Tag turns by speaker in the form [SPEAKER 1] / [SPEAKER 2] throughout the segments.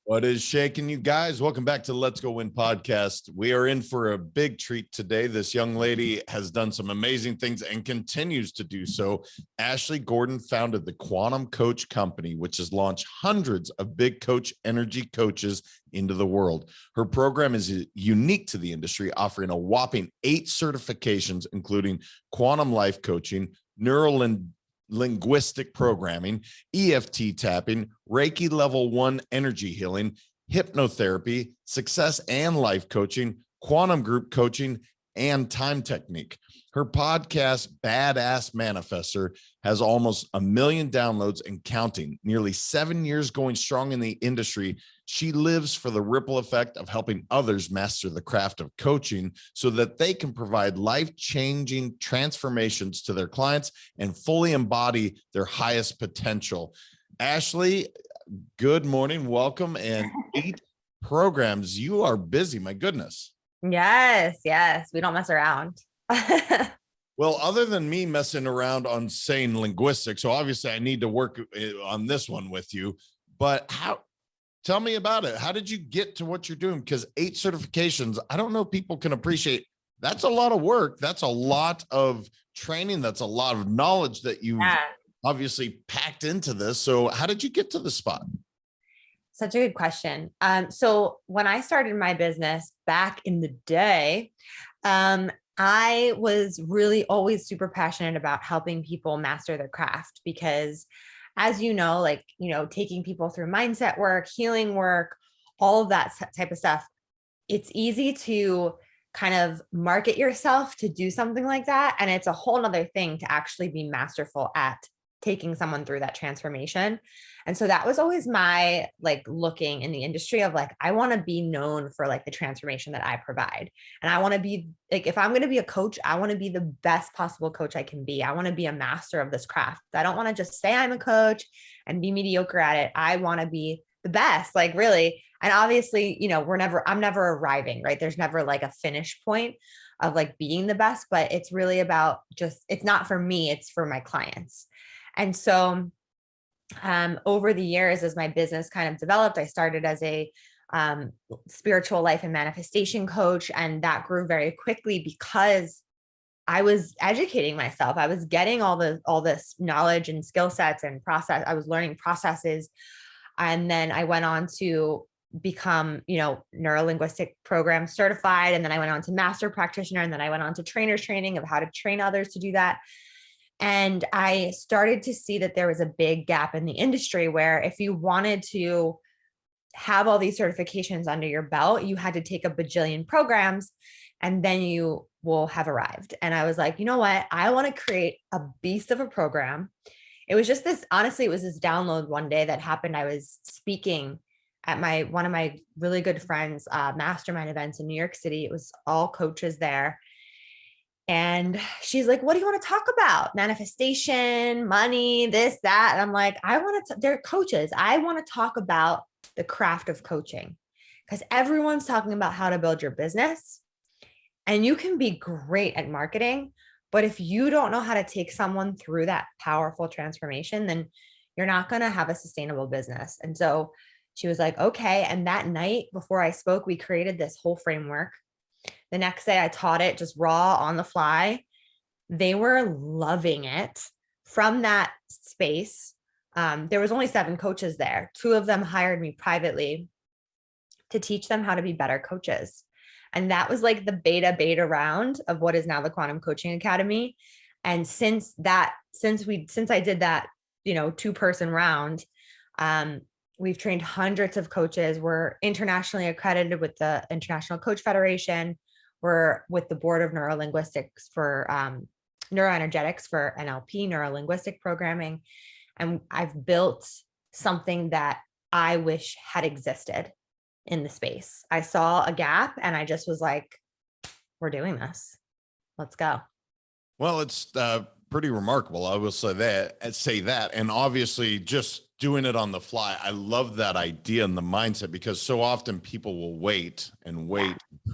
[SPEAKER 1] What is shaking, you guys? Welcome back to the Let's Go Win podcast. We are in for a big treat today. This young lady has done some amazing things and continues to do so. Ashley Gordon founded the Quantum Coach Company, which has launched hundreds of big coach energy coaches into the world. Her program is unique to the industry, offering a whopping 8 certifications, including quantum life coaching, Neuro-Linguistic Programming, EFT Tapping, Reiki Level 1 energy healing, Hypnotherapy, success and life coaching, quantum group coaching, and time technique. Her podcast, Badass Manifester, has almost 1 million downloads and counting. Nearly 7 years going strong in the industry, she lives for the ripple effect of helping others master the craft of coaching so that they can provide life-changing transformations to their clients and fully embody their highest potential. Ashley, good morning, welcome, and 8 programs. You are busy, my goodness.
[SPEAKER 2] Yes. We don't mess around.
[SPEAKER 1] Well, other than me messing around on saying linguistics, so obviously I need to work on this one with you, but tell me about it. How did you get to what you're doing? Because 8 certifications, I don't know if people can appreciate. That's a lot of work. That's a lot of training. That's a lot of knowledge that you've obviously packed into this. So how did you get to the spot?
[SPEAKER 2] Such a good question. So when I started my business back in the day, I was really always super passionate about helping people master their craft because, as you know, taking people through mindset work, healing work, all of that type of stuff, it's easy to kind of market yourself to do something like that. And it's a whole nother thing to actually be masterful at taking someone through that transformation. And so that was always my looking in the industry of I want to be known for the transformation that I provide. And I want to be if I'm going to be a coach, I want to be the best possible coach I can be. I want to be a master of this craft. I don't want to just say I'm a coach and be mediocre at it. I want to be the best, really. And obviously, I'm never arriving, right? There's never a finish point of being the best, but it's really about it's not for me, it's for my clients. And so over the years, as my business kind of developed, I started as a spiritual life and manifestation coach. And that grew very quickly because I was educating myself. I was getting all this knowledge and skill sets and process. I was learning processes. And then I went on to become, Neuro-Linguistic Program certified. And then I went on to master practitioner. And then I went on to trainer's training of how to train others to do that. And I started to see that there was a big gap in the industry where if you wanted to have all these certifications under your belt, you had to take a bajillion programs and then you will have arrived. And I was like, you know what? I want to create a beast of a program. It was just honestly, it was this download one day that happened. I was speaking at one of my really good friends' mastermind events in New York City. It was all coaches there. And she's like, what do you want to talk about? Manifestation, money, this, that. And I'm like, they're coaches. I want to talk about the craft of coaching because everyone's talking about how to build your business and you can be great at marketing. But if you don't know how to take someone through that powerful transformation, then you're not going to have a sustainable business. And so she was like, okay. And that night before I spoke, we created this whole framework. The next day I taught it just raw on the fly. They were loving it. From that space, there was only 7 coaches there. 2 of them hired me privately to teach them how to be better coaches. And that was the beta round of what is now the Quantum Coaching Academy. And since I did that, 2-person round, we've trained hundreds of coaches. We're internationally accredited with the International Coach Federation. We're with the Board of Neuro-Linguistics for neuroenergetics for NLP, Neuro-Linguistic Programming. And I've built something that I wish had existed in the space. I saw a gap and I just was like, we're doing this. Let's go.
[SPEAKER 1] Well, it's pretty remarkable. I will say that. And obviously just doing it on the fly. I love that idea and the mindset because so often people will wait,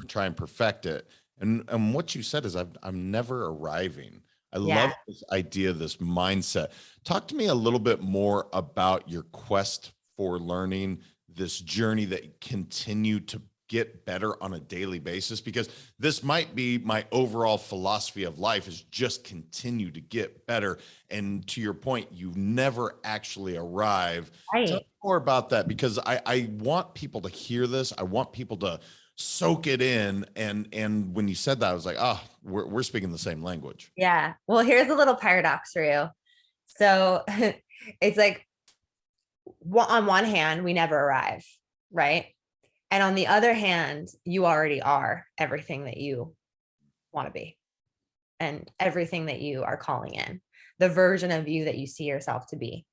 [SPEAKER 1] try and perfect it. And what you said is I'm never arriving. I love this idea, this mindset. Talk to me a little bit more about your quest for learning, this journey that continue to get better on a daily basis? Because this might be my overall philosophy of life, is just continue to get better. And to your point, you never actually arrive. Tell me
[SPEAKER 2] Right.
[SPEAKER 1] more about that, because I want people to hear this. I want people to soak it in. And when you said that, I was like, oh, we're speaking the same language.
[SPEAKER 2] Yeah. Well, here's a little paradox for you. So it's like, on one hand, we never arrive, right? And on the other hand, you already are everything that you want to be and everything that you are calling in, the version of you that you see yourself to be,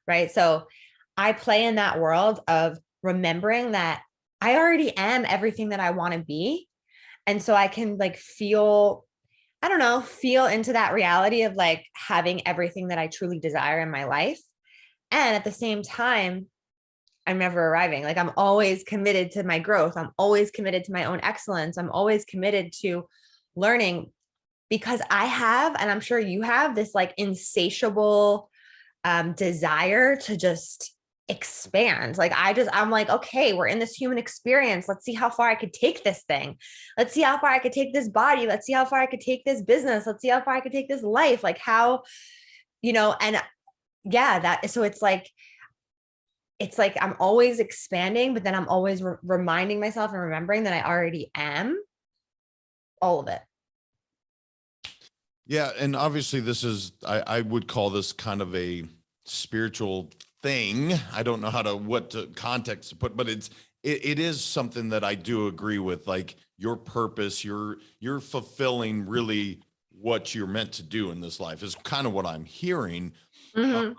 [SPEAKER 2] right? So I play in that world of remembering that I already am everything that I want to be. And so I can like feel, I don't know, feel into that reality of like having everything that I truly desire in my life. And at the same time, I'm never arriving. Like I'm always committed to my growth. I'm always committed to my own excellence. I'm always committed to learning, because I have, and I'm sure you have, this like insatiable desire to just expand. Like I'm like, okay, we're in this human experience. Let's see how far I could take this thing. Let's see how far I could take this body. Let's see how far I could take this business. Let's see how far I could take this life. Like how, and yeah, so it's like I'm always expanding, but then I'm always reminding myself and remembering that I already am all of it.
[SPEAKER 1] Yeah, and obviously this is, I would call this kind of a spiritual thing. I don't know what to context to put, but it is something that I do agree with. Like your purpose, you're fulfilling really what you're meant to do in this life is kind of what I'm hearing. Uh,
[SPEAKER 2] Mhm.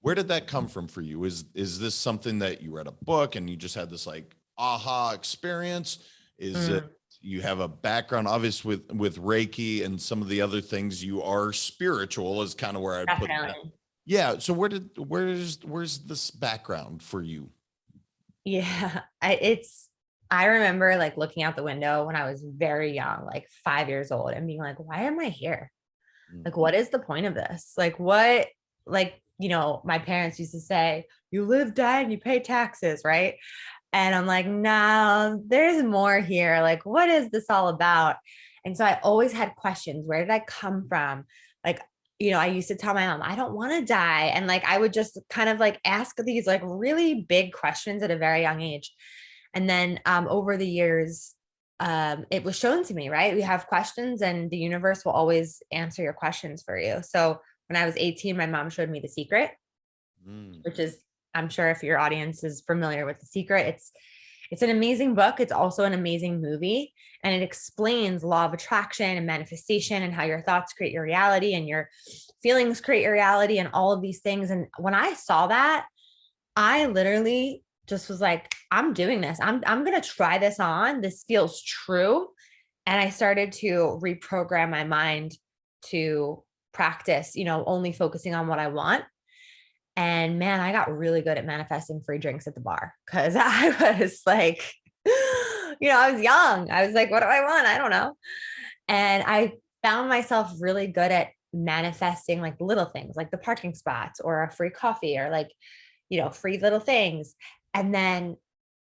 [SPEAKER 1] where did that come from for you? Is this something that you read a book and you just had this like aha experience? Is it
[SPEAKER 2] Mm,
[SPEAKER 1] you have a background obviously with Reiki and some of the other things? You are spiritual is kind of where I'd put that.
[SPEAKER 2] definitely.
[SPEAKER 1] Yeah. So where's this background for you?
[SPEAKER 2] Yeah. I remember like looking out the window when I was very young, like 5 years old, and being like, why am I here?
[SPEAKER 1] Mm.
[SPEAKER 2] Like, what is the point of this? Like, what, like, my parents used to say, you live, die, and you pay taxes, right? And I'm like, no, there's more here. Like, what is this all about? And so I always had questions. Where did I come from? Like, I used to tell my mom, I don't want to die. And like, I would just kind of like ask these like really big questions at a very young age. And then over the years, it was shown to me, right? We have questions and the universe will always answer your questions for you. So when I was 18, my mom showed me The Secret,
[SPEAKER 1] Mm.
[SPEAKER 2] which is, I'm sure if your audience is familiar with The Secret, it's an amazing book. It's also an amazing movie, and it explains law of attraction and manifestation and how your thoughts create your reality and your feelings create your reality and all of these things. And when I saw that, I literally just was like, I'm doing this. I'm going to try this on. This feels true. And I started to reprogram my mind to practice, only focusing on what I want. And man, I got really good at manifesting free drinks at the bar, because I was like, I was young. I was like, what do I want? I don't know. And I found myself really good at manifesting like little things like the parking spots or a free coffee or like, free little things. And then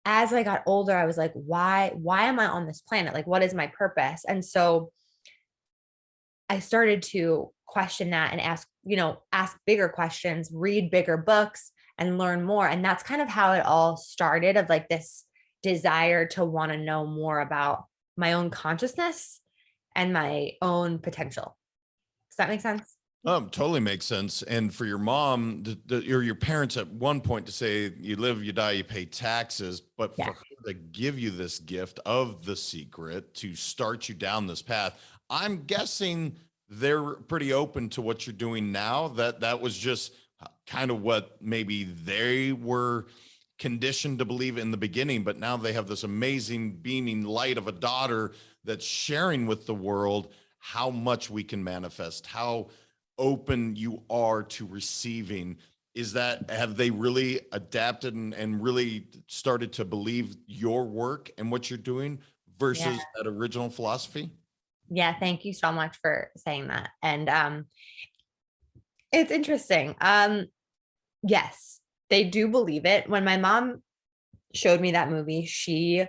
[SPEAKER 2] as I got older, I was like, why am I on this planet? Like, what is my purpose? And so I started to question that and ask bigger questions, read bigger books and learn more. And that's kind of how it all started, of like this desire to want to know more about my own consciousness and my own potential. Does that make sense?
[SPEAKER 1] Totally makes sense. And for your mom or your parents at one point to say, you live, you die, you pay taxes, but
[SPEAKER 2] Yeah.
[SPEAKER 1] for her to give you this gift of The Secret to start you down this path, I'm guessing they're pretty open to what you're doing now. That was just kind of what maybe they were conditioned to believe in the beginning, but now they have this amazing beaming light of a daughter that's sharing with the world how much we can manifest, how open you are to receiving. Is that, have they really adapted and really started to believe your work and what you're doing
[SPEAKER 2] Yeah.
[SPEAKER 1] versus that original philosophy?
[SPEAKER 2] Yeah. Thank you so much for saying that. And it's interesting. Yes, they do believe it. When my mom showed me that movie. She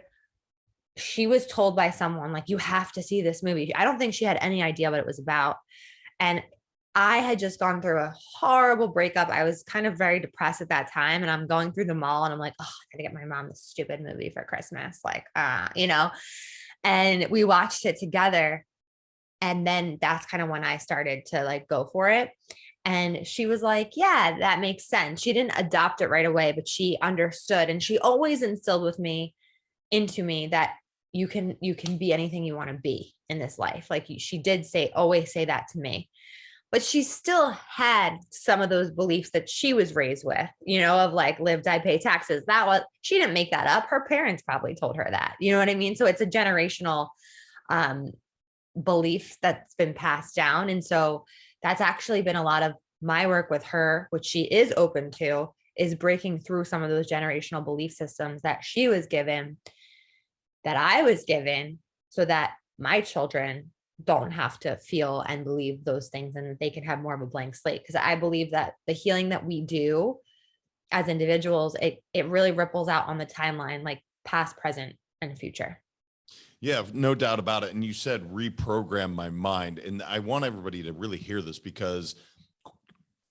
[SPEAKER 2] was told by someone, like, you have to see this movie. I don't think she had any idea what it was about. And I had just gone through a horrible breakup. I was kind of very depressed at that time. And I'm going through the mall and I'm like, oh, I gotta get my mom this stupid movie for Christmas. Like, and we watched it together. And then that's kind of when I started to like go for it. And she was like, yeah, that makes sense. She didn't adopt it right away, but she understood. And she always instilled into me that you can be anything you want to be in this life. Like she did always say that to me, but she still had some of those beliefs that she was raised with, of like, live, die, pay taxes. She didn't make that up. Her parents probably told her that, you know what I mean? So it's a generational belief that's been passed down. And so that's actually been a lot of my work with her, which she is open to, is breaking through some of those generational belief systems that she was given, that I was given, so that my children don't have to feel and believe those things, and that they can have more of a blank slate. Because I believe that the healing that we do as individuals, it really ripples out on the timeline, like past, present, and future.
[SPEAKER 1] Yeah, no doubt about it. And you said reprogram my mind. And I want everybody to really hear this, because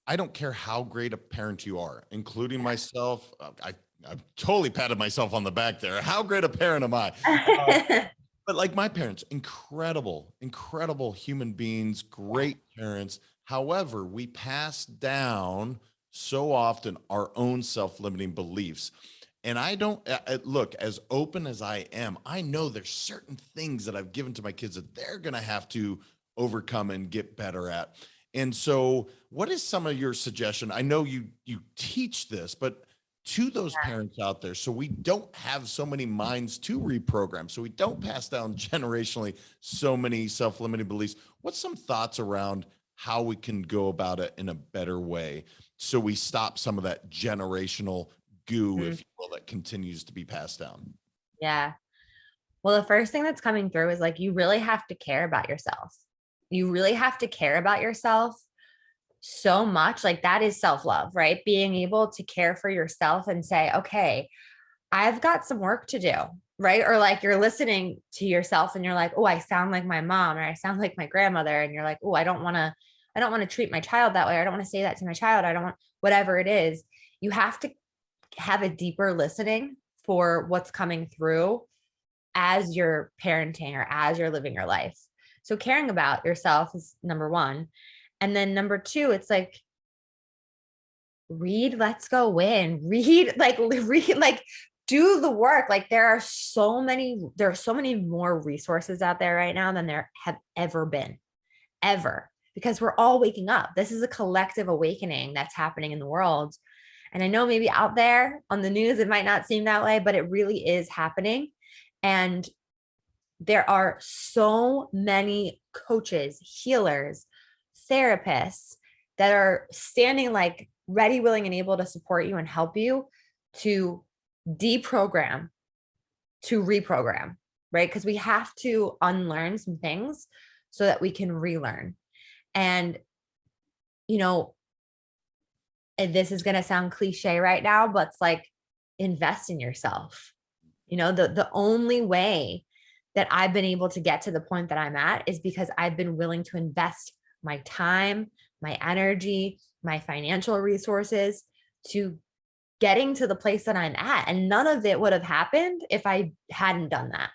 [SPEAKER 1] I don't care how great a parent you are, including myself. I've totally patted myself on the back there. How great a parent am I? But like my parents, incredible, incredible human beings, great parents. However, we pass down so often our own self-limiting beliefs. And I don't look, as open as I am, I know there's certain things that I've given to my kids that they're going to have to overcome and get better at. And so what is some of your suggestion? I know you teach this, but to those parents out there, so we don't have so many minds to reprogram, so we don't pass down generationally so many self-limiting beliefs. What's some thoughts around how we can go about it in a better way, so we stop some of that generational goo, if you will, that continues to be passed down?
[SPEAKER 2] Yeah. Well, the first thing that's coming through is like, you really have to care about yourself. You really have to care about yourself so much. Like, that is self-love, right? Being able to care for yourself and say, okay, I've got some work to do, right? Or like, you're listening to yourself and you're like, oh, I sound like my mom, or I sound like my grandmother. And you're like, oh, I don't want to treat my child that way. I don't want to say that to my child. I don't want, whatever it is. You have to have a deeper listening for what's coming through as you're parenting or as you're living your life. So caring about yourself is number one. And then number two, it's like, read Let's Go Win. Read, do the work. Like, there are so many more resources out there right now than there have ever been, because we're all waking up. This is a collective awakening that's happening in the world. And I know maybe out there on the news, it might not seem that way, but it really is happening. And there are so many coaches, healers, therapists that are standing like ready, willing, and able to support you and help you to deprogram, to reprogram, right? Because we have to unlearn some things so that we can relearn. And, and this is going to sound cliche right now, but it's like, invest in yourself. The only way that I've been able to get to the point that I'm at is because I've been willing to invest my time, my energy, my financial resources to getting to the place that I'm at. And none of it would have happened if I hadn't done that.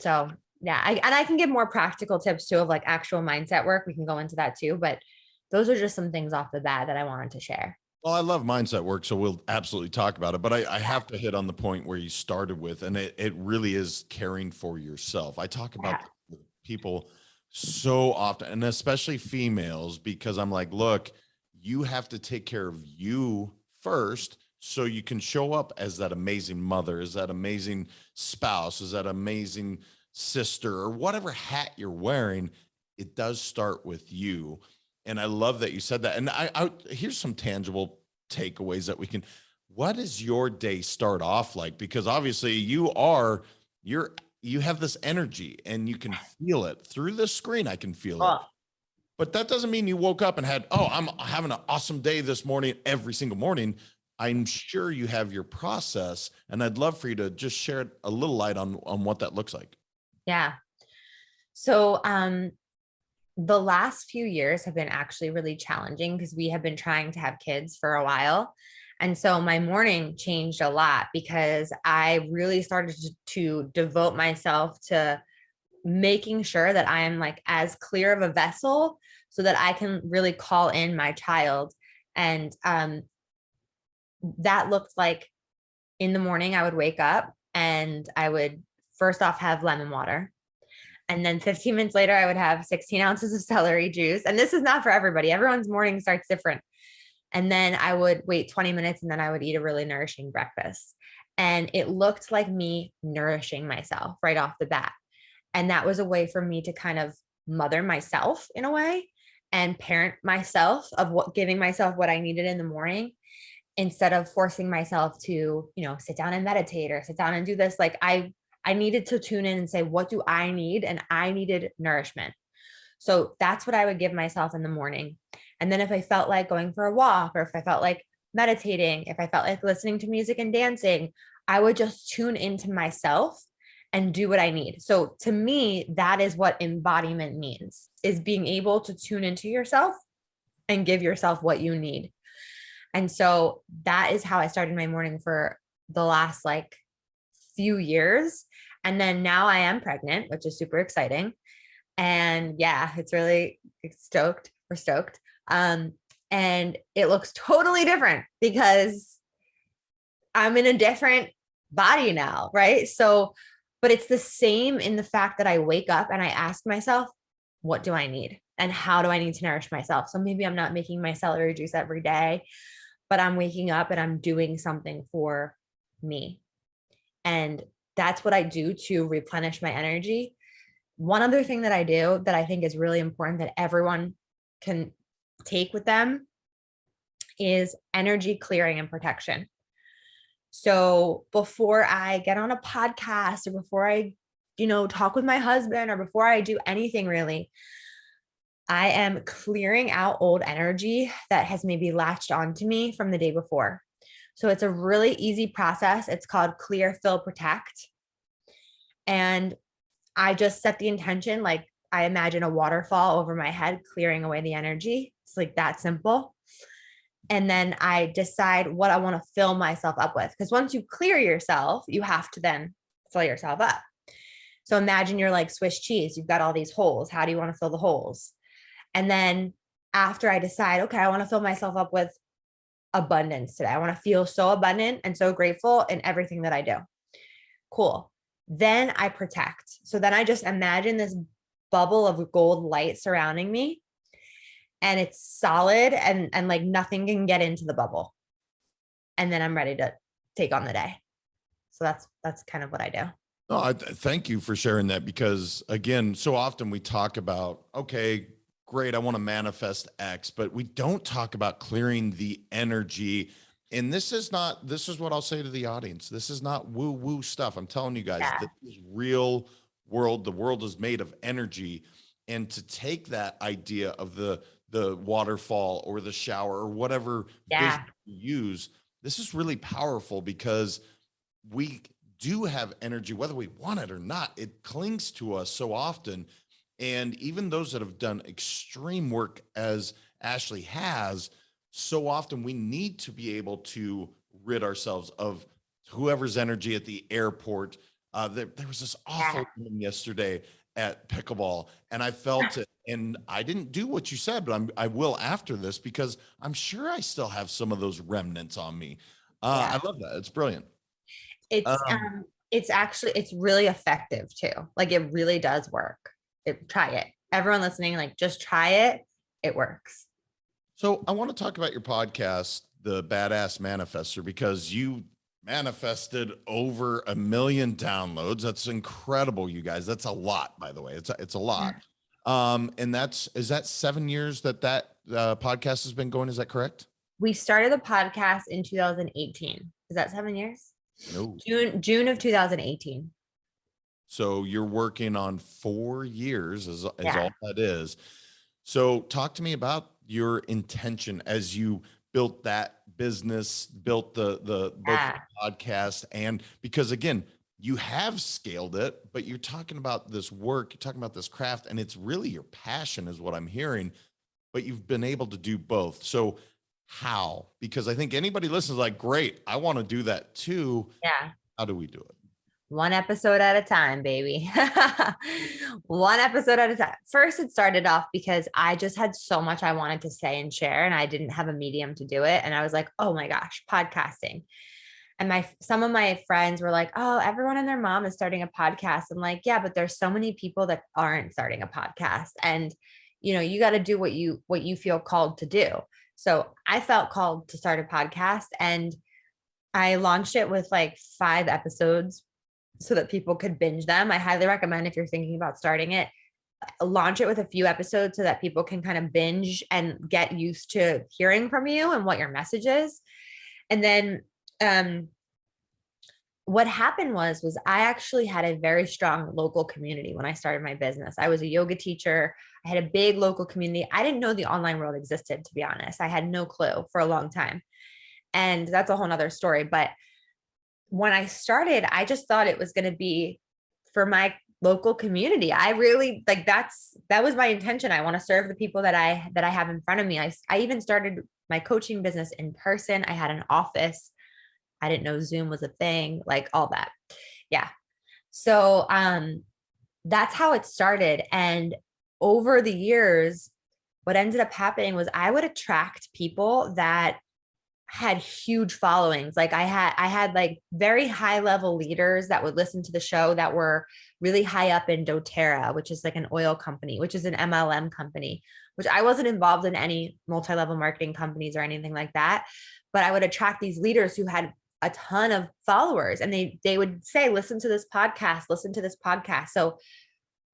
[SPEAKER 2] So yeah, I can give more practical tips too, of like actual mindset work. We can go into that too, but those are just some things off the bat that I wanted to share.
[SPEAKER 1] Well, I love mindset work, so we'll absolutely talk about it. But I have to hit on the point where you started with, and it really is caring for yourself. I talk about people so often, and especially females, because I'm like, look, you have to take care of you first, so you can show up as that amazing mother, as that amazing spouse, as that amazing sister, or whatever hat you're wearing. It does start with you. And I love that you said that. And I here's some tangible takeaways that we can. What does your day start off like? Because obviously you have this energy and you can feel it through the screen. I can feel it. But that doesn't mean you woke up and had, I'm having an awesome day this morning, every single morning. I'm sure you have your process, and I'd love for you to just share a little light on what that looks like.
[SPEAKER 2] Yeah. So, the last few years have been actually really challenging because we have been trying to have kids for a while. And so my morning changed a lot because I really started to devote myself to making sure that I am like as clear of a vessel so that I can really call in my child. And that looked like in the morning, I would wake up and I would first off have lemon water. And then 15 minutes later, I would have 16 ounces of celery juice. And this is not for everybody. Everyone's morning starts different. And then I would wait 20 minutes and then I would eat a really nourishing breakfast. And it looked like me nourishing myself right off the bat. And that was a way for me to kind of mother myself in a way and parent myself of what giving myself what I needed in the morning instead of forcing myself to, sit down and meditate or sit down and do this. Like I needed to tune in and say, what do I need? And I needed nourishment. So that's what I would give myself in the morning. And then if I felt like going for a walk, or if I felt like meditating, if I felt like listening to music and dancing, I would just tune into myself and do what I need. So to me, that is what embodiment means, is being able to tune into yourself and give yourself what you need. And so that is how I started my morning for the last like few years. And then now I am pregnant, which is super exciting. And yeah, it's really stoked. We're stoked. And it looks totally different because I'm in a different body now. Right. So, but it's the same in the fact that I wake up and I ask myself, what do I need? And how do I need to nourish myself? So maybe I'm not making my celery juice every day, but I'm waking up and I'm doing something for me. And that's what I do to replenish my energy. One other thing that I do that I think is really important that everyone can take with them is energy clearing and protection. So before I get on a podcast or before I, talk with my husband or before I do anything really, I am clearing out old energy that has maybe latched onto me from the day before. So it's a really easy process. It's called clear, fill, protect. And I just set the intention, like I imagine a waterfall over my head, clearing away the energy. It's like that simple. And then I decide what I want to fill myself up with. Because once you clear yourself, you have to then fill yourself up. So imagine you're like Swiss cheese. You've got all these holes. How do you want to fill the holes? And then after I decide, okay, I want to fill myself up with abundance today. I want to feel so abundant and so grateful in everything that I do. Cool. Then I protect. So then I just imagine this bubble of gold light surrounding me, and it's solid and like nothing can get into the bubble. And then I'm ready to take on the day. So that's kind of what I do.
[SPEAKER 1] No, thank you for sharing that, because again, so often we talk about, okay, great, I want to manifest X, but we don't talk about clearing the energy. And this is what I'll say to the audience. This is not woo woo stuff. I'm telling you guys, this is real world. The world is made of energy. And to take that idea of the waterfall or the shower or whatever visual you use, this is really powerful because we do have energy, whether we want it or not. It clings to us so often. And even those that have done extreme work, as Ashley has, so often we need to be able to rid ourselves of whoever's energy at the airport. There was this awful woman yesterday at pickleball, and I felt it. And I didn't do what you said, but I will after this, because I'm sure I still have some of those remnants on me. I love that. It's brilliant.
[SPEAKER 2] It's really effective too. Like it really does work. Try it. Everyone listening, like just try it. It works.
[SPEAKER 1] So I want to talk about your podcast, The Badass Manifester, because you manifested over 1 million downloads. That's incredible, you guys. That's a lot, by the way. It's a lot. And is that 7 years that podcast has been going? Is that correct?
[SPEAKER 2] We started the podcast in 2018. Is that 7 years?
[SPEAKER 1] No.
[SPEAKER 2] June of 2018.
[SPEAKER 1] So you're working on 4 years is all that is. So talk to me about your intention as you built that business, built the both the podcast, and because again, you have scaled it, but you're talking about this work, you're talking about this craft, and it's really your passion is what I'm hearing, but you've been able to do both. So how? Because I think anybody listens like, great, I want to do that too.
[SPEAKER 2] Yeah.
[SPEAKER 1] How do we do it?
[SPEAKER 2] One episode at a time, baby. One episode at a time. First, it started off because I just had so much I wanted to say and share, and I didn't have a medium to do it. And I was like, oh my gosh, podcasting. And some of my friends were like, oh, everyone and their mom is starting a podcast. I'm like, yeah, but there's so many people that aren't starting a podcast. And you got to do what you feel called to do. So I felt called to start a podcast, and I launched it with like 5 episodes so that people could binge them. I highly recommend, if you're thinking about starting it, launch it with a few episodes so that people can kind of binge and get used to hearing from you and what your message is. And then what happened was I actually had a very strong local community when I started my business. I was a yoga teacher. I had a big local community. I didn't know the online world existed, to be honest. I had no clue for a long time. And that's a whole nother story. But when I started, I just thought it was going to be for my local community. I really that was my intention. I want to serve the people that I have in front of me. I even started my coaching business in person. I had an office. I didn't know Zoom was a thing, like all that. Yeah. So that's how it started. And over the years, what ended up happening was I would attract people that had huge followings. Like I had like very high level leaders that would listen to the show that were really high up in doTERRA, which is like an oil company, which is an MLM company, which I wasn't involved in any multi-level marketing companies or anything like that. But I would attract these leaders who had a ton of followers, and they would say, listen to this podcast, listen to this podcast. So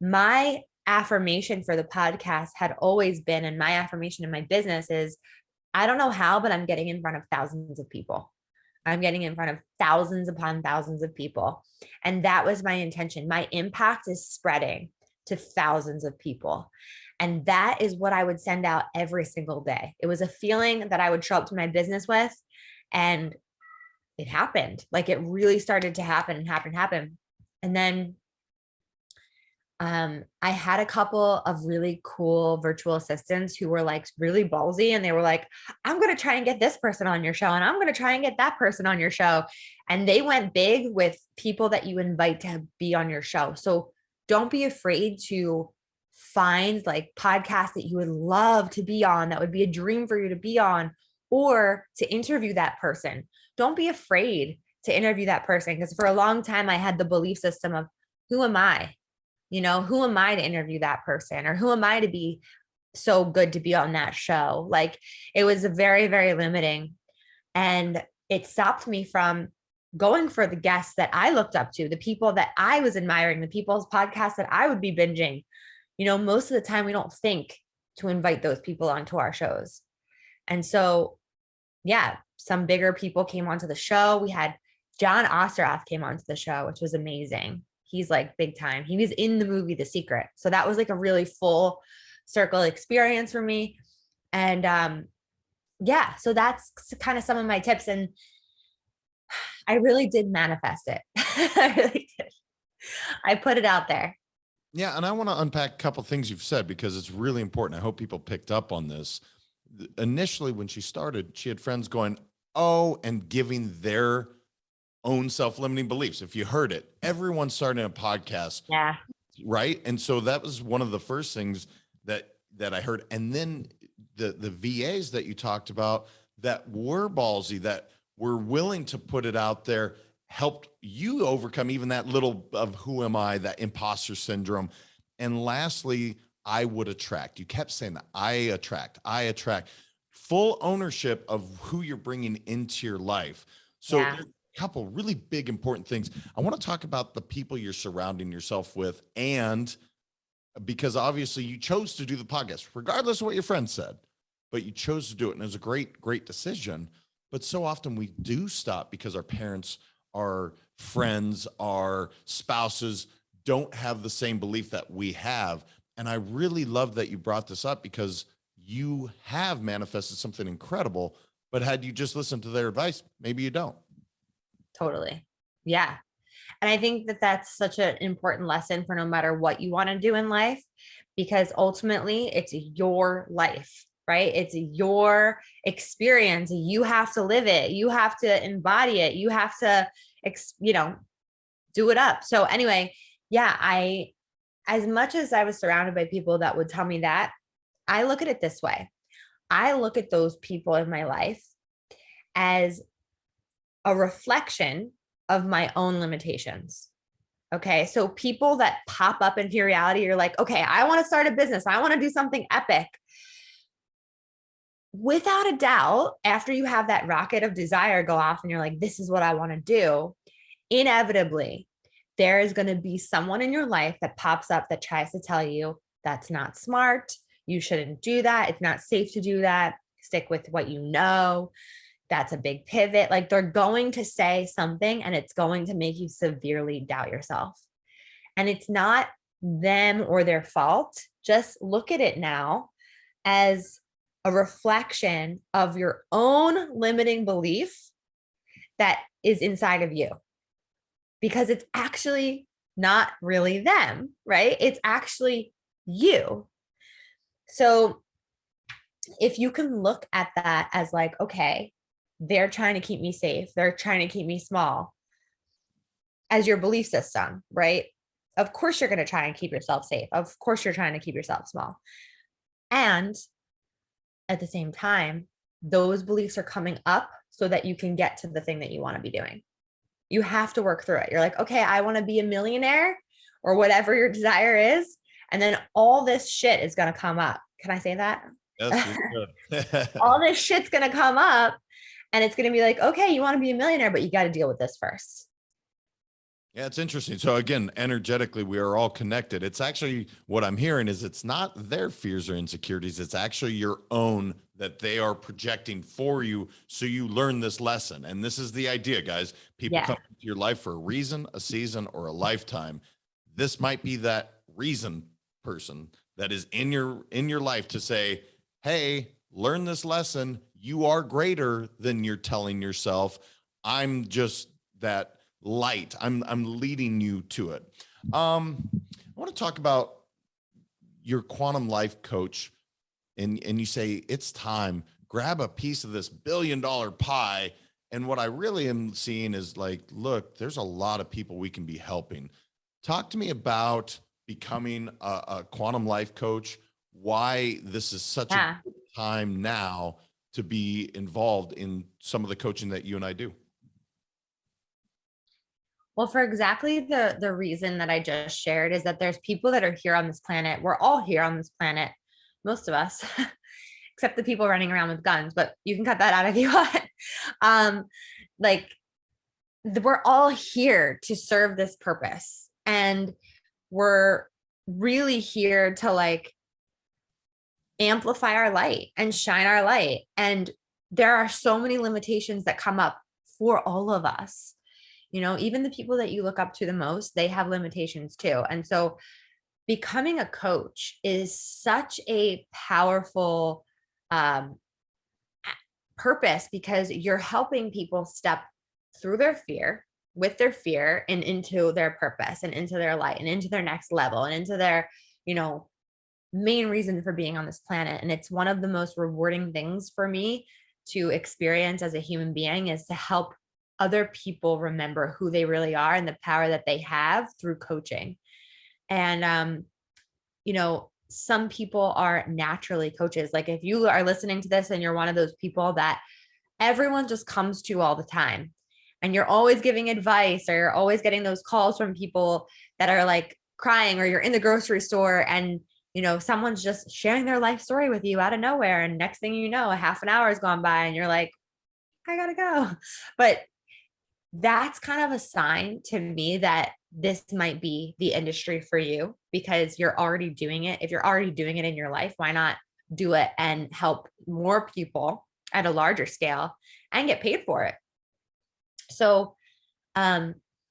[SPEAKER 2] my affirmation for the podcast had always been, and my affirmation in my business is, I don't know how, but I'm getting in front of thousands of people. I'm getting in front of thousands upon thousands of people. And that was my intention. My impact is spreading to thousands of people. And that is what I would send out every single day. It was a feeling that I would show up to my business with, and it happened. Like it really started to happen and happen. And then I had a couple of really cool virtual assistants who were like really ballsy, and they were like, I'm going to try and get this person on your show, and I'm going to try and get that person on your show. And they went big with people that you invite to be on your show. So don't be afraid to find like podcasts that you would love to be on, that would be a dream for you to be on, or to interview that person. Don't be afraid to interview that person, because for a long time I had the belief system of, who am I? Who am I to interview that person? Or who am I to be so good to be on that show? Like it was very, very limiting. And it stopped me from going for the guests that I looked up to, the people that I was admiring, the people's podcasts that I would be binging. Most of the time we don't think to invite those people onto our shows. And so, yeah, some bigger people came onto the show. We had John Osteroth came onto the show, which was amazing. He's like big time. He was in the movie The Secret. So that was like a really full circle experience for me. And yeah, so that's kind of some of my tips. And I really did manifest it. I really did. I put it out there.
[SPEAKER 1] Yeah. And I want to unpack a couple of things you've said, because it's really important. I hope people picked up on this. Initially, when she started, she had friends going, oh, and giving their own self-limiting beliefs. If you heard it, everyone's starting a podcast.
[SPEAKER 2] Yeah.
[SPEAKER 1] Right. And so that was one of the first things that I heard. And then the VAs that you talked about that were ballsy, that were willing to put it out there, helped you overcome even that little of who am I, that imposter syndrome. And lastly, I would attract. You kept saying that I attract full ownership of who you're bringing into your life. So
[SPEAKER 2] Yeah.
[SPEAKER 1] there's a couple really big, important things. I want to talk about the people you're surrounding yourself with. And because obviously you chose to do the podcast, regardless of what your friends said, but you chose to do it. And it was a great, great decision. But so often we do stop because our parents, our friends, our spouses don't have the same belief that we have. And I really love that you brought this up, because you have manifested something incredible, But had you just listened to their advice, maybe you don't.
[SPEAKER 2] Totally. Yeah. And I think that that's such an important lesson for no matter what you want to do in life, because ultimately it's your life, right? It's your experience. You have to live it. You have to embody it. You have to, do it up. So anyway, yeah, as much as I was surrounded by people that would tell me that, I look at it this way. I look at those people in my life as a reflection of my own limitations. Okay. So people that pop up into your reality, you're like, okay, I want to start a business. I want to do something epic. Without a doubt, after you have that rocket of desire go off and you're like, this is what I want to do, inevitably, there is going to be someone in your life that pops up that tries to tell you that's not smart. You shouldn't do that. It's not safe to do that. Stick with what you know. That's a big pivot. Like they're going to say something and it's going to make you severely doubt yourself. And it's not them or their fault. Just look at it now as a reflection of your own limiting belief that is inside of you. Because it's actually not really them, right? It's actually you. So if you can look at that as like, okay, they're trying to keep me safe. They're trying to keep me small as your belief system, right? Of course, you're going to try and keep yourself safe. Of course, you're trying to keep yourself small. And at the same time, those beliefs are coming up so that you can get to the thing that you want to be doing. You have to work through it. You're like, okay, I want to be a millionaire or whatever your desire is. And then all this shit is going to come up. Can I say that?
[SPEAKER 1] Yes, good.
[SPEAKER 2] All this shit's going to come up and it's going to be like, okay, you want to be a millionaire, but you got to deal with this first.
[SPEAKER 1] Yeah, it's interesting. So again, energetically, we are all connected. It's actually what I'm hearing is it's not their fears or insecurities. It's actually your own that they are projecting for you. So you learn this lesson. And this is the idea, guys. People come into your life for a reason, a season, or a lifetime. This might be that reason person that is in your life to say, hey, learn this lesson. You are greater than you're telling yourself. I'm just that light. I'm leading you to it. I want to talk about your quantum life coach, and you say it's time. Grab a piece of this $1 billion pie. And what I really am seeing is like, look, there's a lot of people we can be helping. Talk to me about becoming a quantum life coach. Why this is such a good time now to be involved in some of the coaching that you and I do.
[SPEAKER 2] Well, for exactly the reason that I just shared is that there's people that are here on this planet. We're all here on this planet, most of us, except the people running around with guns, but you can cut that out if you want. We're all here to serve this purpose. And we're really here to like amplify our light and shine our light. And there are so many limitations that come up for all of us. You know, even the people that you look up to the most, they have limitations too. And so becoming a coach is such a powerful purpose because you're helping people step through their fear, with their fear, and into their purpose and into their light and into their next level and into their, main reason for being on this planet. And it's one of the most rewarding things for me to experience as a human being is to help other people remember who they really are and the power that they have through coaching. And, some people are naturally coaches. Like if you are listening to this and you're one of those people that everyone just comes to all the time and you're always giving advice or you're always getting those calls from people that are like crying, or you're in the grocery store and someone's just sharing their life story with you out of nowhere. And next thing you know, a half an hour has gone by and you're like, I gotta go. But that's kind of a sign to me that this might be the industry for you because you're already doing it. If you're already doing it in your life, why not do it and help more people at a larger scale and get paid for it? So,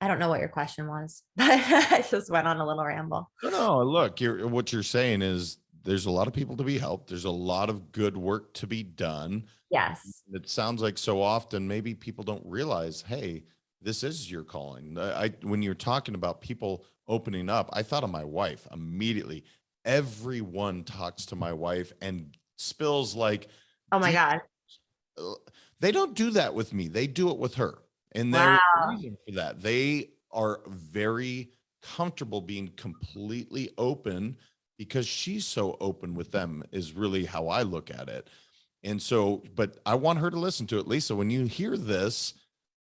[SPEAKER 2] I don't know what your question was, but I just went on a little ramble.
[SPEAKER 1] No, look, what you're saying is there's a lot of people to be helped. There's a lot of good work to be done.
[SPEAKER 2] Yes.
[SPEAKER 1] It sounds like so often maybe people don't realize, hey, this is your calling. When you're talking about people opening up, I thought of my wife immediately. Everyone talks to my wife and spills like
[SPEAKER 2] Oh my
[SPEAKER 1] deep.
[SPEAKER 2] God.
[SPEAKER 1] They don't do that with me. They do it with her. And there's a
[SPEAKER 2] Wow.
[SPEAKER 1] reason for that. They are very comfortable being completely open because she's so open with them, is really how I look at it. And so, but I want her to listen to it. Lisa, when you hear this,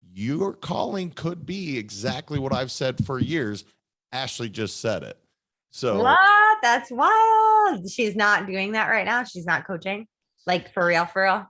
[SPEAKER 1] your calling could be exactly what I've said for years. Ashley just said it. So
[SPEAKER 2] What? That's wild. She's not doing that right now. She's not coaching. Like for real, for real.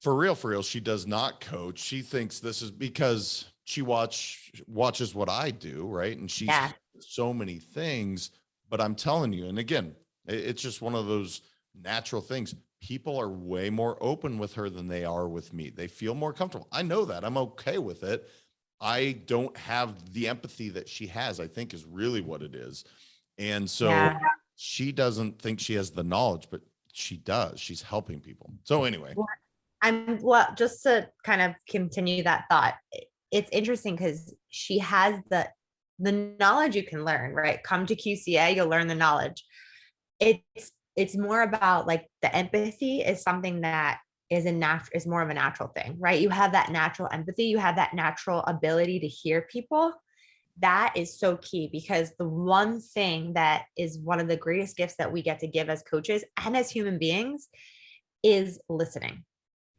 [SPEAKER 1] for real, she does not coach. She thinks this is because she watches what I do, right? And she's
[SPEAKER 2] Yeah.
[SPEAKER 1] so many things, but I'm telling you, and again, it's just one of those natural things. People are way more open with her than they are with me. They feel more comfortable. I know that. I'm okay with it. I don't have the empathy that she has, I think is really what it is. And so
[SPEAKER 2] Yeah.
[SPEAKER 1] she doesn't think she has the knowledge, but she does. She's helping people. So anyway,
[SPEAKER 2] Well, just to kind of continue that thought, it's interesting because she has the knowledge you can learn, right? Come to QCA, you'll learn the knowledge. It's more about like the empathy is something that is more of a natural thing, right? You have that natural empathy, you have that natural ability to hear people. That is so key because the one thing that is one of the greatest gifts that we get to give as coaches and as human beings is listening,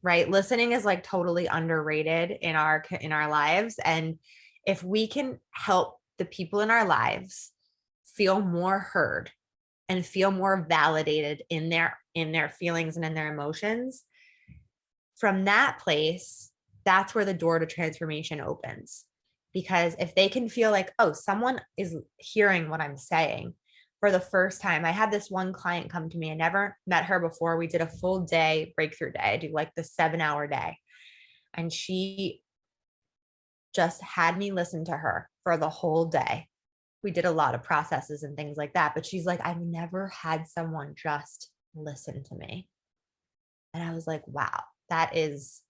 [SPEAKER 2] right? Listening is like totally underrated in our lives, and if we can help the people in our lives feel more heard and feel more validated in their feelings and in their emotions, from that place, that's where the door to transformation opens. Because if they can feel like, oh, someone is hearing what I'm saying for the first time. I had this one client come to me. I never met her before. We did a full day breakthrough day. I do like the 7-hour day. And she just had me listen to her for the whole day. We did a lot of processes and things like that. But she's like, I've never had someone just listen to me. And I was like, wow, that is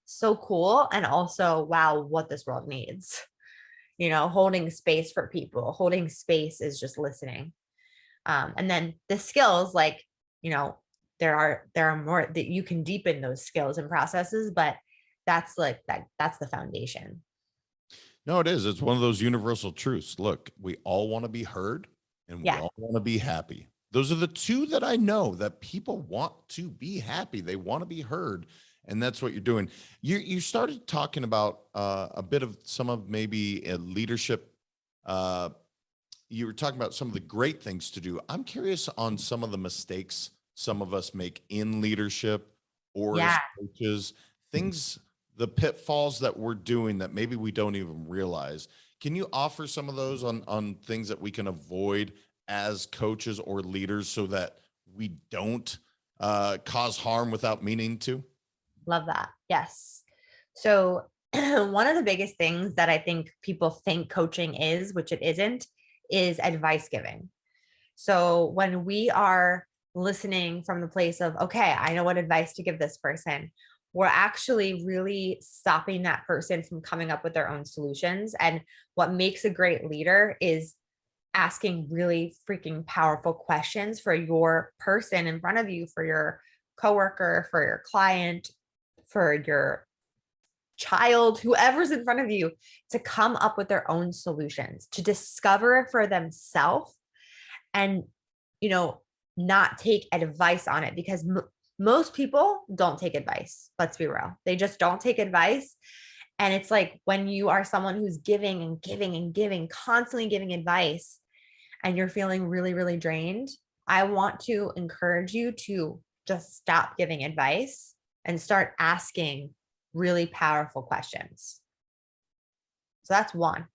[SPEAKER 2] so cool. And also, wow, what this world needs. Holding space for people, holding space is just listening. And then the skills, like, there are more that you can deepen those skills and processes, but that's like that's the foundation.
[SPEAKER 1] no, it is. It's one of those universal truths. Look, we all want to be heard and we
[SPEAKER 2] Yeah.
[SPEAKER 1] all want to be happy. Those are the two that I know that people want to be happy. They want to be heard. And that's what you're doing. You started talking about a bit of some of maybe a leadership. You were talking about some of the great things to do. I'm curious on some of the mistakes some of us make in leadership or as
[SPEAKER 2] Yeah.
[SPEAKER 1] coaches, things, the pitfalls that we're doing that maybe we don't even realize. Can you offer some of those on things that we can avoid as coaches or leaders so that we don't cause harm without meaning to?
[SPEAKER 2] Love that. Yes. So one of the biggest things that I think people think coaching is, which it isn't, is advice giving. So when we are listening from the place of, okay, I know what advice to give this person, we're actually really stopping that person from coming up with their own solutions. And what makes a great leader is asking really freaking powerful questions for your person in front of you, for your coworker, for your client, for your child, whoever's in front of you, to come up with their own solutions, to discover it for themselves and, not take advice on it, because most people don't take advice. Let's be real. They just don't take advice. And it's like when you are someone who's giving and giving and giving, constantly giving advice, and you're feeling really, really drained, I want to encourage you to just stop giving advice and start asking really powerful questions. So that's one.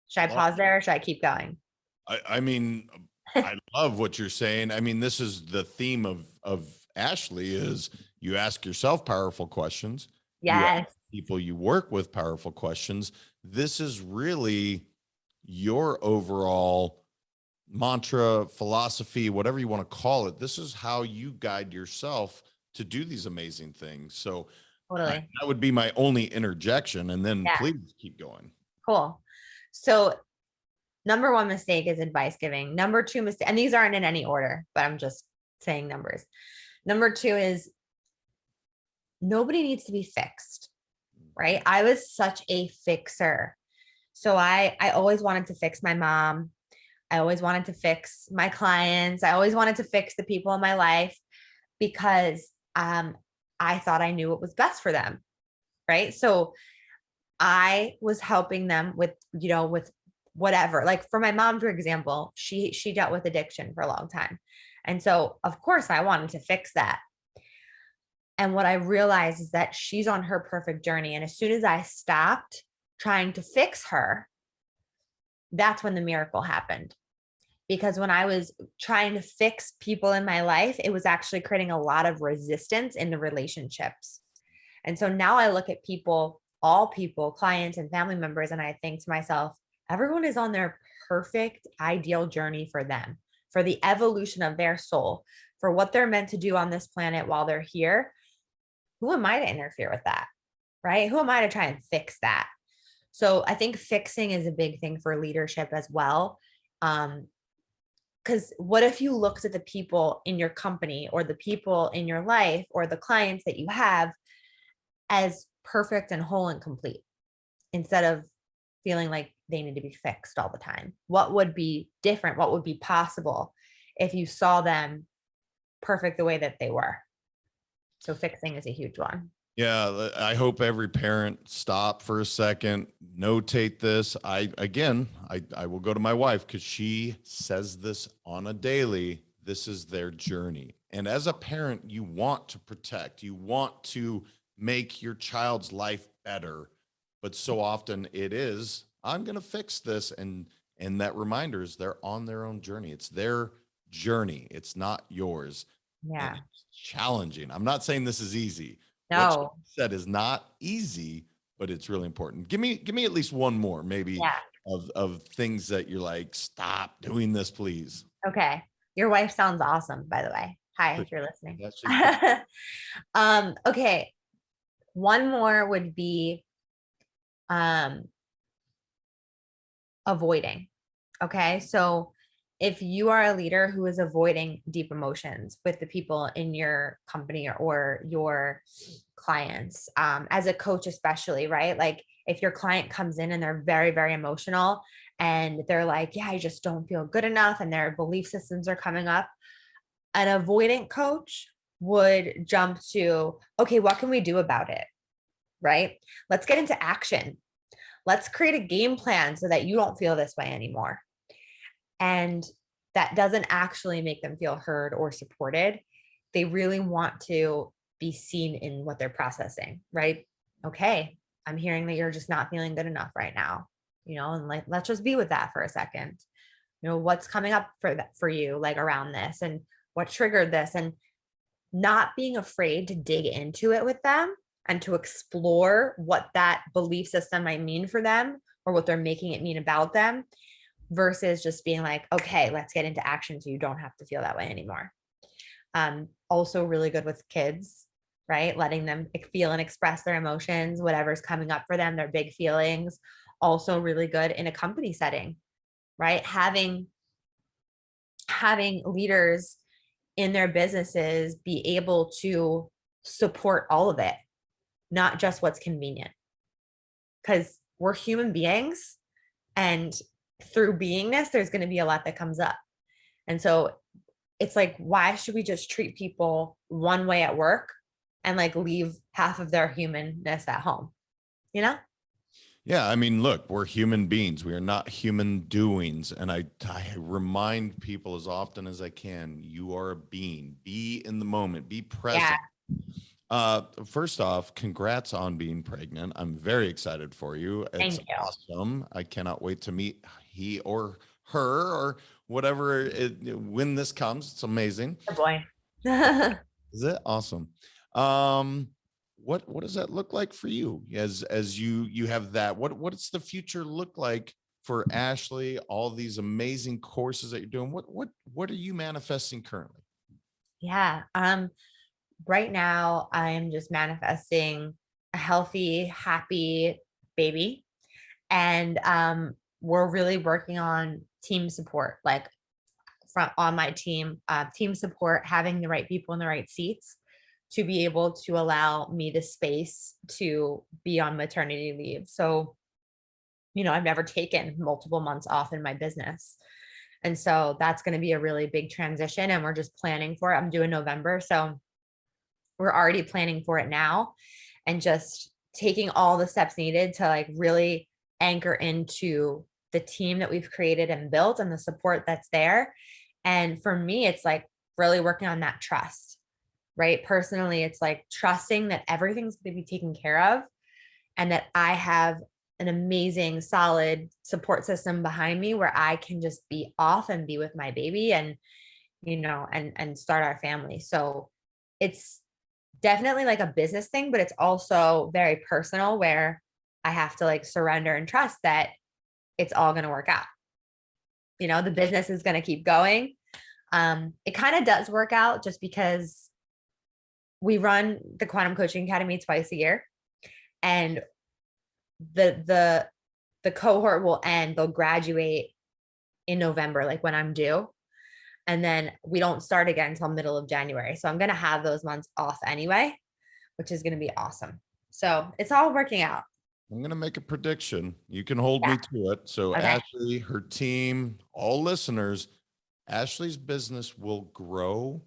[SPEAKER 2] Should I pause there or should I keep going?
[SPEAKER 1] I mean, I love what you're saying. I mean, this is the theme of Ashley is you ask yourself powerful questions. You ask
[SPEAKER 2] Yes.
[SPEAKER 1] people you work with powerful questions. This is really your overall mantra, philosophy, whatever you want to call it. This is how you guide yourself to do these amazing things. So
[SPEAKER 2] Totally.
[SPEAKER 1] that would be my only interjection. And then
[SPEAKER 2] Yeah.
[SPEAKER 1] please keep going.
[SPEAKER 2] Cool. So number one mistake is advice giving. Number two mistake, and these aren't in any order, but I'm just saying numbers. Number two is nobody needs to be fixed, right? I was such a fixer. So I always wanted to fix my mom. I always wanted to fix my clients. I always wanted to fix the people in my life because I thought I knew what was best for them, right? So I was helping them with, with whatever. Like for my mom, for example, she dealt with addiction for a long time. And so of course I wanted to fix that. And what I realized is that she's on her perfect journey. And as soon as I stopped trying to fix her, that's when the miracle happened. Because when I was trying to fix people in my life, it was actually creating a lot of resistance in the relationships. And so now I look at people, all people, clients and family members, and I think to myself, everyone is on their perfect, ideal journey for them, for the evolution of their soul, for what they're meant to do on this planet while they're here. Who am I to interfere with that? Right? Who am I to try and fix that? So I think fixing is a big thing for leadership as well. Because what if you looked at the people in your company or the people in your life or the clients that you have as perfect and whole and complete instead of feeling like they need to be fixed all the time? What would be different? What would be possible if you saw them perfect the way that they were? So fixing is a huge one.
[SPEAKER 1] Yeah, I hope every parent stop for a second, notate this. I will go to my wife because she says this on a daily. This is their journey. And as a parent, you want to protect, you want to make your child's life better. But so often it is, I'm going to fix this. And that reminder is they're on their own journey. It's their journey. It's not yours.
[SPEAKER 2] Yeah.
[SPEAKER 1] And it's challenging. I'm not saying this is easy. What you
[SPEAKER 2] No.
[SPEAKER 1] said is not easy, but it's really important. Give me at least one more, maybe,
[SPEAKER 2] Yeah.
[SPEAKER 1] of things that you're like, stop doing this, please.
[SPEAKER 2] Okay. Your wife sounds awesome, by the way. Hi, if you're listening.
[SPEAKER 1] That's just
[SPEAKER 2] Okay. One more would be avoiding. Okay. So if you are a leader who is avoiding deep emotions with the people in your company or your clients, as a coach, especially, right? Like if your client comes in and they're very, very emotional and they're like, yeah, I just don't feel good enough, and their belief systems are coming up, an avoidant coach would jump to, okay, what can we do about it? Right? Let's get into action. Let's create a game plan so that you don't feel this way anymore. And that doesn't actually make them feel heard or supported. They really want to be seen in what they're processing, right? Okay, I'm hearing that you're just not feeling good enough right now, and like, let's just be with that for a second. What's coming up for you, like around this, and what triggered this, and not being afraid to dig into it with them and to explore what that belief system might mean for them or what they're making it mean about them, versus just being like, okay, let's get into action so you don't have to feel that way anymore. Also really good with kids, right? Letting them feel and express their emotions, whatever's coming up for them, their big feelings. Also really good in a company setting, right? Having leaders in their businesses be able to support all of it, not just what's convenient. Because we're human beings, and through beingness, there's going to be a lot that comes up. And so it's like, why should we just treat people one way at work and like leave half of their humanness at home?
[SPEAKER 1] Yeah, I mean, look, we're human beings. We are not human doings. And I remind people as often as I can, you are a being. Be in the moment, be present. First off, congrats on being pregnant. I'm very excited for you. It's
[SPEAKER 2] Thank you.
[SPEAKER 1] awesome. I cannot wait to meet he or her or whatever when this comes. It's amazing.
[SPEAKER 2] Good boy.
[SPEAKER 1] Is it awesome? What does that look like for you as you have that? What does the future look like for Ashley? All these amazing courses that you're doing. What are you manifesting currently?
[SPEAKER 2] Yeah. right now I'm just manifesting a healthy, happy baby. And we're really working on team support, like on my team, team support, having the right people in the right seats to be able to allow me the space to be on maternity leave. So, I've never taken multiple months off in my business. And so that's going to be a really big transition. And we're just planning for it. I'm due in November. So we're already planning for it now and just taking all the steps needed to like really anchor into the team that we've created and built and the support that's there. And for me, it's like really working on that trust, right? Personally, it's like trusting that everything's going to be taken care of and that I have an amazing, solid support system behind me where I can just be off and be with my baby and, and start our family. So it's definitely like a business thing, but it's also very personal where I have to like surrender and trust that it's all going to work out. The business is going to keep going. It kind of does work out just because we run the Quantum Coaching Academy twice a year, and the cohort will end. They'll graduate in November, like when I'm due. And then we don't start again until middle of January. So I'm going to have those months off anyway, which is going to be awesome. So it's all working out.
[SPEAKER 1] I'm going to make a prediction. You can hold me to it. So
[SPEAKER 2] Okay.
[SPEAKER 1] Ashley, her team, all listeners, Ashley's business will grow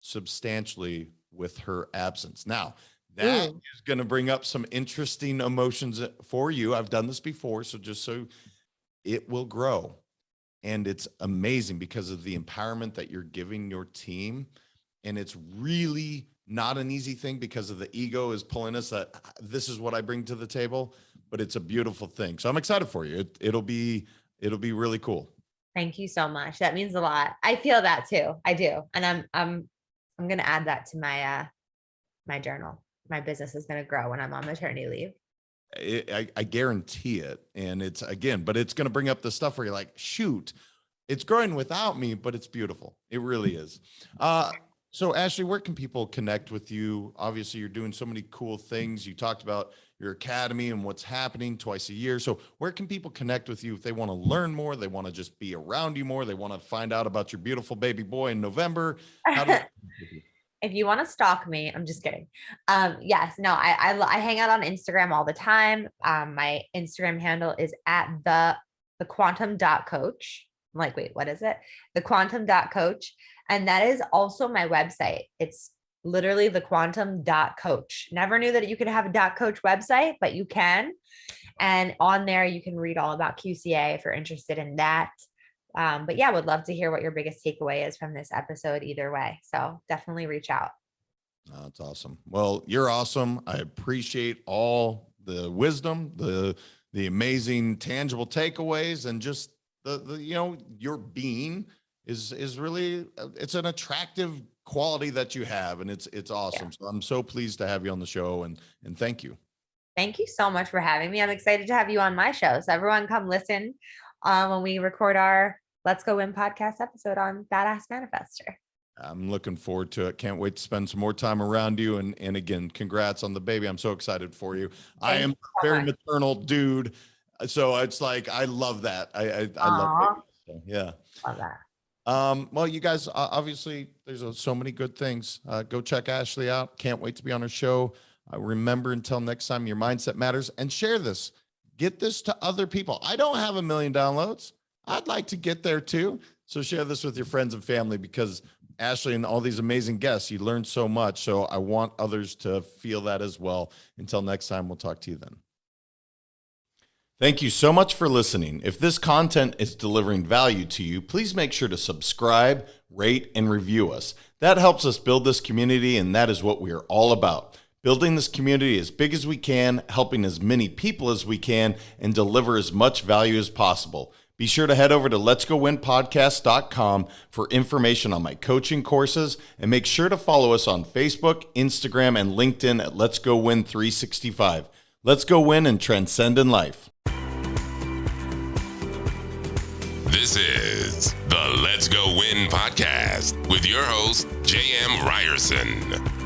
[SPEAKER 1] substantially with her absence. Now, that is going to bring up some interesting emotions for you. I've done this before, so just so it will grow. And it's amazing because of the empowerment that you're giving your team. And it's really not an easy thing because of the ego is pulling us that this is what I bring to the table, but it's a beautiful thing. So I'm excited for you. It'll be really cool.
[SPEAKER 2] Thank you so much. That means a lot. I feel that too. I do. And I'm going to add that to my journal. My business is going to grow when I'm on maternity leave.
[SPEAKER 1] I guarantee it. And but it's going to bring up the stuff where you're like, shoot, it's growing without me, but it's beautiful. It really is. So Ashley, where can people connect with you? Obviously you're doing so many cool things. You talked about your academy and what's happening twice a year. So where can people connect with you if they want to learn more? They want to just be around you more. They want to find out about your beautiful baby boy in November.
[SPEAKER 2] If you want to stalk me, I'm just kidding. Yes, no, I hang out on Instagram all the time. My Instagram handle is at the quantum.coach. I'm like, wait, what is it? The quantum.coach. And that is also my website. It's literally the quantum.coach. Never knew that you could have a .coach website, but you can. And on there, you can read all about QCA if you're interested in that. But yeah, would love to hear what your biggest takeaway is from this episode either way. So definitely reach out.
[SPEAKER 1] Oh, that's awesome. Well, you're awesome. I appreciate all the wisdom, the amazing tangible takeaways, and just the your being is really, it's an attractive quality that you have, and it's awesome. Yeah. So I'm so pleased to have you on the show, and thank you.
[SPEAKER 2] Thank you so much for having me. I'm excited to have you on my show. So everyone come listen when we record our Let's Go Win podcast episode on Badass Manifester.
[SPEAKER 1] I'm looking forward to it. Can't wait to spend some more time around you. And again, congrats on the baby. I'm so excited for you. I am a very maternal dude. So it's like, I love that. I love it. So, yeah.
[SPEAKER 2] Love that.
[SPEAKER 1] Well, you guys, obviously there's so many good things. Go check Ashley out. Can't wait to be on her show. Remember, until next time, your mindset matters, and share this. Get this to other people. I don't have 1 million downloads. I'd like to get there too. So share this with your friends and family, because Ashley and all these amazing guests, you learned so much. So I want others to feel that as well. Until next time, we'll talk to you then. Thank you so much for listening. If this content is delivering value to you, please make sure to subscribe, rate, and review us. That helps us build this community, and that is what we are all about. Building this community as big as we can, helping as many people as we can, and deliver as much value as possible. Be sure to head over to letsgowinpodcast.com for information on my coaching courses, and make sure to follow us on Facebook, Instagram, and LinkedIn at Let's Go Win 365. Let's go win and transcend in life.
[SPEAKER 3] This is the Let's Go Win podcast with your host, J.M. Ryerson.